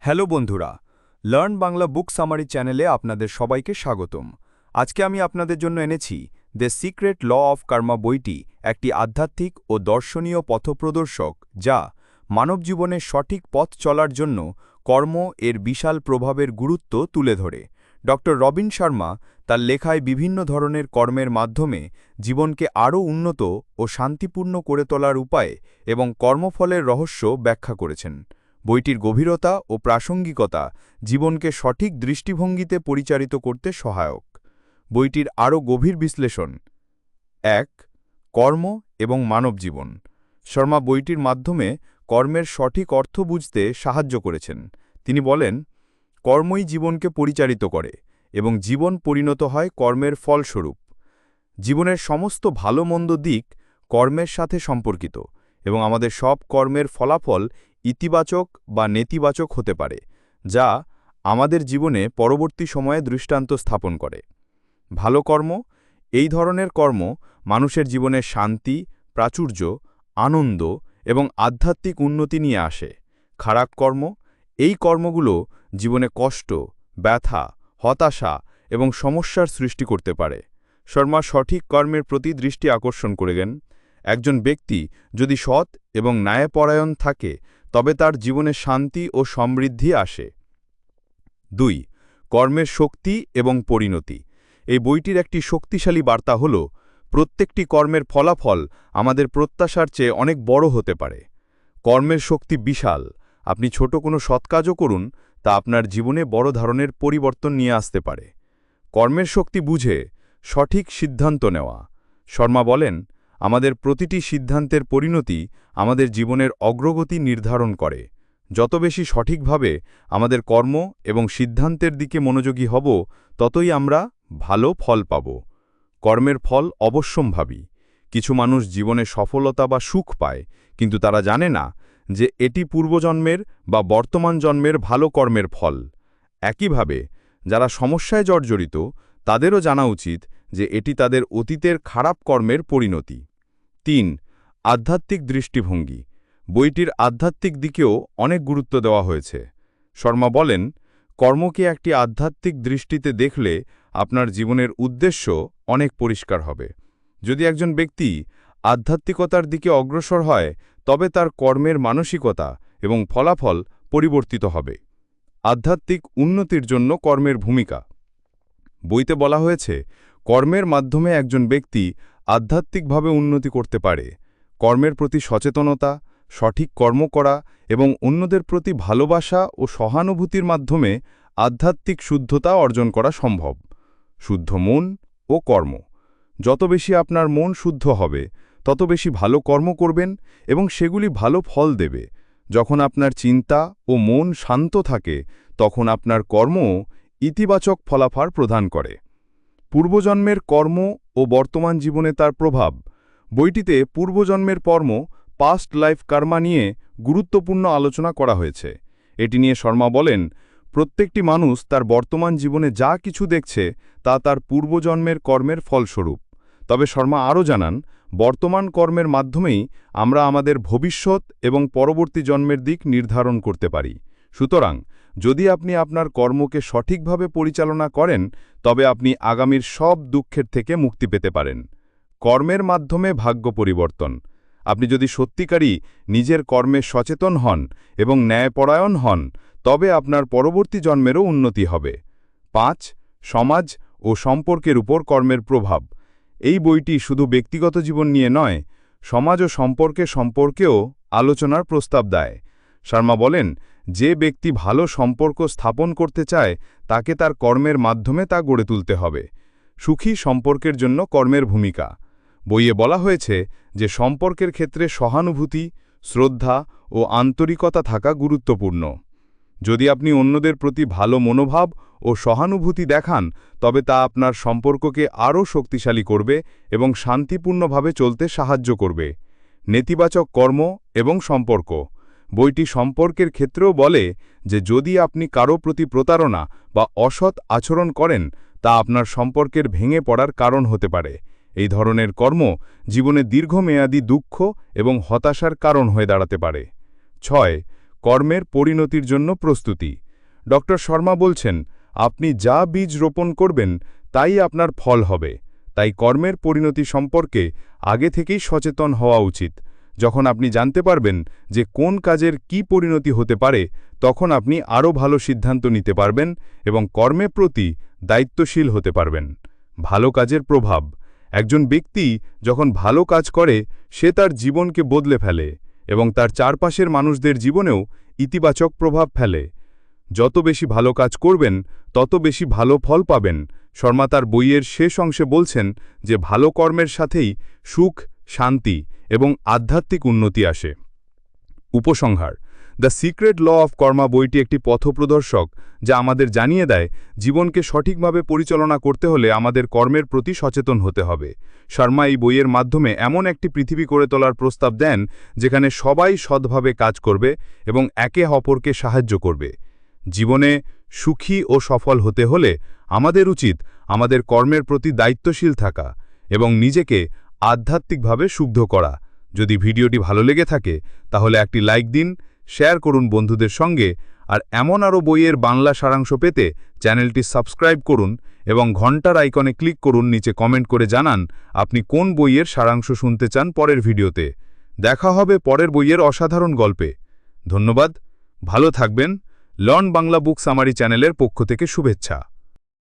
Hello বন্ধুরা, learn Bangla বুক summary চ্যানেলে আপনাদের সবাইকে স্বাগতম। আজকে আমি আপনাদের জন্য এনেছি the secret law of Karma বইটি একটি আধ্যাত্মিক ও দর্শনীয় পথপ্রদর্শক যা মানব জীবনের সঠিক পথ চলার জন্য কর্ম এর বিশাল প্রভাবের গুরুত্ব তুলে ধরে। ড রবিন শর্মা তার লেখায় বিভিন্ন ধরনের কর্মের মাধ্যমে জীবনকে আরও উন্নত ও শান্তিপূর্ণ করে তোলার উপায় এবং কর্মফলের রহস্য ব্যাখ্যা করেছেন। বইটির গভীরতা ও প্রাসঙ্গিকতা জীবনকে সঠিক দৃষ্টিভঙ্গিতে পরিচালিত করতে সহায়ক। বইটির আরও গভীর বিশ্লেষণ। ১. কর্ম এবং মানব জীবন। শর্মা বইটির মাধ্যমে কর্মের সঠিক অর্থ বুঝতে সাহায্য করেছেন। তিনি বলেন, কর্মই জীবনকে পরিচালিত করে এবং জীবন পরিণত হয় কর্মের ফলস্বরূপ। জীবনের সমস্ত ভালো মন্দ দিক কর্মের সাথে সম্পর্কিত এবং আমাদের সব কর্মের ফলাফল ইতিবাচক বা নেতিবাচক হতে পারে, যা আমাদের জীবনে পরবর্তী সময়ে দৃষ্টান্ত স্থাপন করে। ভালো কর্ম, এই ধরনের কর্ম মানুষের জীবনে শান্তি, প্রাচুর্য, আনন্দ এবং আধ্যাত্মিক উন্নতি নিয়ে আসে। খারাপ কর্ম, এই কর্মগুলো জীবনে কষ্ট, ব্যথা, হতাশা এবং সমস্যার সৃষ্টি করতে পারে। শর্মা সঠিক কর্মের প্রতি দৃষ্টি আকর্ষণ করেন। একজন ব্যক্তি যদি সৎ এবং ন্যায়পরায়ণ থাকে তবে তার জীবনে শান্তি ও সমৃদ্ধি আসে। ২. কর্মের শক্তি এবং পরিণতি। এই বইটির একটি শক্তিশালী বার্তা হল, প্রত্যেকটি কর্মের ফলাফল আমাদের প্রত্যাশার চেয়ে অনেক বড় হতে পারে। কর্মের শক্তি বিশাল। আপনি ছোট কোনো সৎ কাজও করুন, তা আপনার জীবনে বড় ধরনের পরিবর্তন নিয়ে আসতে পারে। কর্মের শক্তি বুঝে সঠিক সিদ্ধান্ত নেওয়া। শর্মা বলেন, আমাদের প্রতিটি সিদ্ধান্তের পরিণতি আমাদের জীবনের অগ্রগতি নির্ধারণ করে। যত বেশি সঠিকভাবে আমাদের কর্ম এবং সিদ্ধান্তের দিকে মনোযোগী হব, ততই আমরা ভালো ফল পাব। কর্মের ফল অবশ্যম্ভাবী। কিছু মানুষ জীবনে সফলতা বা সুখ পায়, কিন্তু তারা জানে না যে এটি পূর্বজন্মের বা বর্তমান জন্মের ভালো কর্মের ফল। একইভাবে যারা সমস্যায় জর্জরিত, তাদেরও জানা উচিত যে এটি তাদের অতীতের খারাপ কর্মের পরিণতি। ৩. আধ্যাত্মিক দৃষ্টিভঙ্গি। বইটির আধ্যাত্মিক দিকেও অনেক গুরুত্ব দেওয়া হয়েছে। শর্মা বলেন, কর্মকে একটি আধ্যাত্মিক দৃষ্টিতে দেখলে আপনার জীবনের উদ্দেশ্য অনেক পরিষ্কার হবে। যদি একজন ব্যক্তি আধ্যাত্মিকতার দিকে অগ্রসর হয়, তবে তার কর্মের মানসিকতা এবং ফলাফল পরিবর্তিত হবে। আধ্যাত্মিক উন্নতির জন্য কর্মের ভূমিকা। বইতে বলা হয়েছে, কর্মের মাধ্যমে একজন ব্যক্তি আধ্যাত্মিকভাবে উন্নতি করতে পারে। কর্মের প্রতি সচেতনতা, সঠিক কর্ম করা এবং অন্যদের প্রতি ভালোবাসা ও সহানুভূতির মাধ্যমে আধ্যাত্মিক শুদ্ধতা অর্জন করা সম্ভব। শুদ্ধ মন ও কর্ম। যত বেশি আপনার মন শুদ্ধ হবে, তত বেশি ভালো কর্ম করবেন এবং সেগুলি ভালো ফল দেবে। যখন আপনার চিন্তা ও মন শান্ত থাকে, তখন আপনার কর্মও ইতিবাচক ফলাফল প্রদান করে। পূর্বজন্মের কর্ম ও বর্তমান জীবনে তার প্রভাব। বইটিতে পূর্বজন্মের কর্ম, পাস্ট লাইফ কার্মা নিয়ে গুরুত্বপূর্ণ আলোচনা করা হয়েছে। এটি নিয়ে শর্মা বলেন, প্রত্যেকটি মানুষ তার বর্তমান জীবনে যা কিছু দেখছে তা তার পূর্বজন্মের কর্মের ফলস্বরূপ। তবে শর্মা আরও জানান, বর্তমান কর্মের মাধ্যমেই আমরা আমাদের ভবিষ্যৎ এবং পরবর্তী জন্মের দিক নির্ধারণ করতে পারি। সুতরাং যদি আপনি আপনার কর্মকে সঠিকভাবে পরিচালনা করেন, তবে আপনি আগামীর সব দুঃখের থেকে মুক্তি পেতে পারেন। কর্মের মাধ্যমে ভাগ্য পরিবর্তন। আপনি যদি সত্যিকারই নিজের কর্মে সচেতন হন এবং ন্যায়পরায়ণ হন, তবে আপনার পরবর্তী জন্মেরও উন্নতি হবে। ৫. সমাজ ও সম্পর্কের উপর কর্মের প্রভাব। এই বইটি শুধু ব্যক্তিগত জীবন নিয়ে নয়, সমাজ ও সম্পর্কেও আলোচনার প্রস্তাব দেয়। শর্মা বলেন, যে ব্যক্তি ভালো সম্পর্ক স্থাপন করতে চায়, তাকে তার কর্মের মাধ্যমে তা গড়ে তুলতে হবে। সুখী সম্পর্কের জন্য কর্মের ভূমিকা। বইয়ে বলা হয়েছে যে সম্পর্কের ক্ষেত্রে সহানুভূতি, শ্রদ্ধা ও আন্তরিকতা থাকা গুরুত্বপূর্ণ। যদি আপনি অন্যদের প্রতি ভালো মনোভাব ও সহানুভূতি দেখান, তবে তা আপনার সম্পর্ককে আরও শক্তিশালী করবে এবং শান্তিপূর্ণভাবে চলতে সাহায্য করবে। নেতিবাচক কর্ম এবং সম্পর্ক। বইটি সম্পর্কের ক্ষেত্রেও বলে যে যদি আপনি কারো প্রতি প্রতারণা বা অসৎ আচরণ করেন, তা আপনার সম্পর্কের ভেঙে পড়ার কারণ হতে পারে। এই ধরনের কর্ম জীবনে দীর্ঘমেয়াদী দুঃখ এবং হতাশার কারণ হয়ে দাঁড়াতে পারে। ৬. কর্মের পরিণতির জন্য প্রস্তুতি। ডক্টর শর্মা বলছেন, আপনি যা বীজ রোপণ করবেন তাই আপনার ফল হবে। তাই কর্মের পরিণতি সম্পর্কে আগে থেকেই সচেতন হওয়া উচিত। যখন আপনি জানতে পারবেন যে কোন কাজের কি পরিণতি হতে পারে, তখন আপনি আরও ভালো সিদ্ধান্ত নিতে পারবেন এবং কর্মের প্রতি দায়িত্বশীল হতে পারবেন। ভালো কাজের প্রভাব। একজন ব্যক্তি যখন ভালো কাজ করে সে তার জীবনকে বদলে ফেলে এবং তার চারপাশের মানুষদের জীবনেও ইতিবাচক প্রভাব ফেলে। যত বেশি ভালো কাজ করবেন তত বেশি ভালো ফল পাবেন। শর্মা তার বইয়ের শেষ অংশে বলছেন যে ভালো কর্মের সাথেই সুখ, শান্তি এবং আধ্যাত্মিক উন্নতি আসে। উপসংহার: দ্য সিক্রেট ল অফ কর্মা বইটি একটি পথপ্রদর্শক যা আমাদের জানিয়ে দেয় জীবনকে সঠিকভাবে পরিচালনা করতে হলে আমাদের কর্মের প্রতি সচেতন হতে হবে। শর্মা এই বইয়ের মাধ্যমে এমন একটি পৃথিবী গড়ে তোলার প্রস্তাব দেন যেখানে সবাই সৎভাবে কাজ করবে এবং একে অপরকে সাহায্য করবে। জীবনে সুখী ও সফল হতে হলে আমাদের উচিত আমাদের কর্মের প্রতি দায়িত্বশীল থাকা এবং নিজেকে আধ্যাত্মিকভাবে শুদ্ধ করা। যদি ভিডিওটি ভালো লেগে থাকে তাহলে একটি লাইক দিন, শেয়ার করুন বন্ধুদের সঙ্গে, আর এমন আরও বইয়ের বাংলা সারাংশ পেতে চ্যানেলটি সাবস্ক্রাইব করুন এবং ঘন্টার আইকনে ক্লিক করুন। নিচে কমেন্ট করে জানান আপনি কোন বইয়ের সারাংশ শুনতে চান পরের ভিডিওতে। দেখা হবে পরের বইয়ের অসাধারণ গল্পে। ধন্যবাদ, ভালো থাকবেন। লার্ন বাংলা বুক সামারি চ্যানেলের পক্ষ থেকে শুভেচ্ছা।